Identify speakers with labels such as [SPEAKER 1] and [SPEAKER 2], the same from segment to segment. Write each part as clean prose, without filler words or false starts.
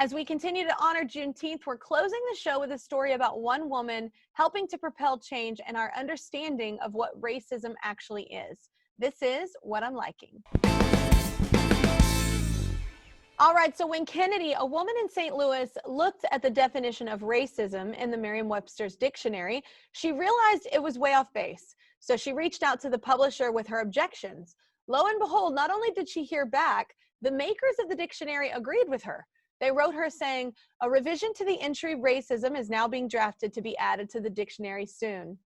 [SPEAKER 1] As we continue to honor Juneteenth, we're closing the show with a story about one woman helping to propel change and our understanding of what racism actually is. This is What I'm Liking. All right, so when Kennedy, a woman in St. Louis, looked at the definition of racism in the Merriam-Webster's dictionary, she realized it was way off base. So she reached out to the publisher with her objections. Lo and behold, not only did she hear back, the makers of the dictionary agreed with her. They wrote her saying, a revision to the entry racism is now being drafted to be added to the dictionary soon.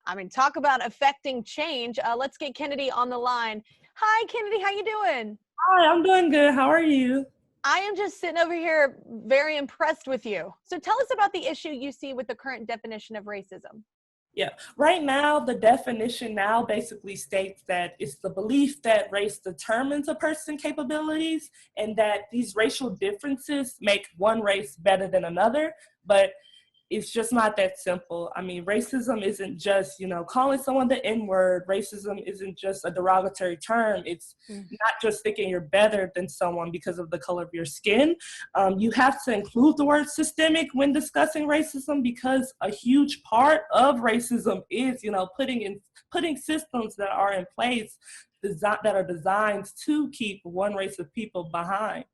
[SPEAKER 1] I mean, talk about affecting change. Let's get Kennedy on the line. Hi, Kennedy, how you doing?
[SPEAKER 2] Hi, I'm doing good. How are you?
[SPEAKER 1] I am just sitting over here very impressed with you. So tell us about the issue you see with the current definition of racism.
[SPEAKER 2] Yeah, right now, the definition now basically states that it's the belief that race determines a person's capabilities and that these racial differences make one race better than another. But it's just not that simple. I mean, racism isn't just, calling someone the N-word. Racism isn't just a derogatory term. It's not just thinking you're better than someone because of the color of your skin. You have to include the word systemic when discussing racism because a huge part of racism is, putting systems that are in place that are designed to keep one race of people behind.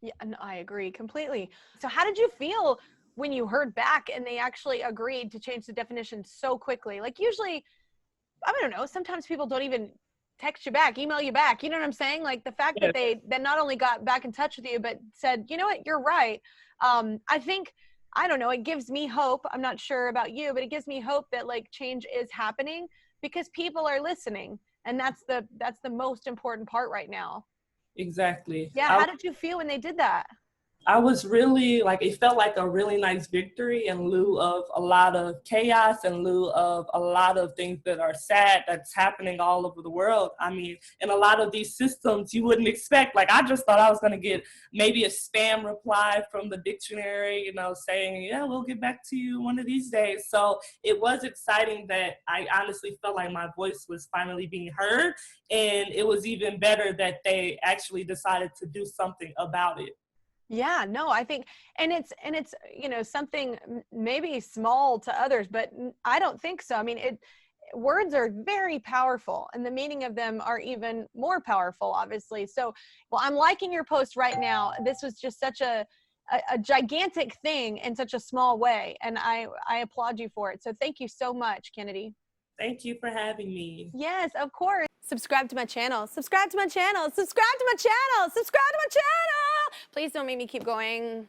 [SPEAKER 1] Yeah, no, I agree completely. So how did you feel when you heard back and they actually agreed to change the definition so quickly? Like usually, I don't know, sometimes people don't even text you back, email you back. You know what I'm saying? Like the fact that they not only got back in touch with you, but said, you know what, you're right. I think, I don't know, it gives me hope. I'm not sure about you, but it gives me hope that like change is happening because people are listening. And that's the most important part right now.
[SPEAKER 2] Exactly.
[SPEAKER 1] Yeah. How did you feel when they did that?
[SPEAKER 2] I was really it felt like a really nice victory in lieu of a lot of chaos, in lieu of a lot of things that are sad that's happening all over the world. I mean, in a lot of these systems, you wouldn't expect, I just thought I was going to get maybe a spam reply from the dictionary, saying, yeah, we'll get back to you one of these days. So it was exciting that I honestly felt like my voice was finally being heard. And it was even better that they actually decided to do something about it.
[SPEAKER 1] Yeah, no, I think, and it's, something maybe small to others, but I don't think so. I mean, words are very powerful and the meaning of them are even more powerful, obviously. So, well, I'm liking your post right now. This was just such a gigantic thing in such a small way. And I applaud you for it. So thank you so much, Kennedy.
[SPEAKER 2] Thank you for having me.
[SPEAKER 1] Yes, of course. Subscribe to my channel. Subscribe to my channel. Subscribe to my channel. Subscribe to my channel. Please don't make me keep going.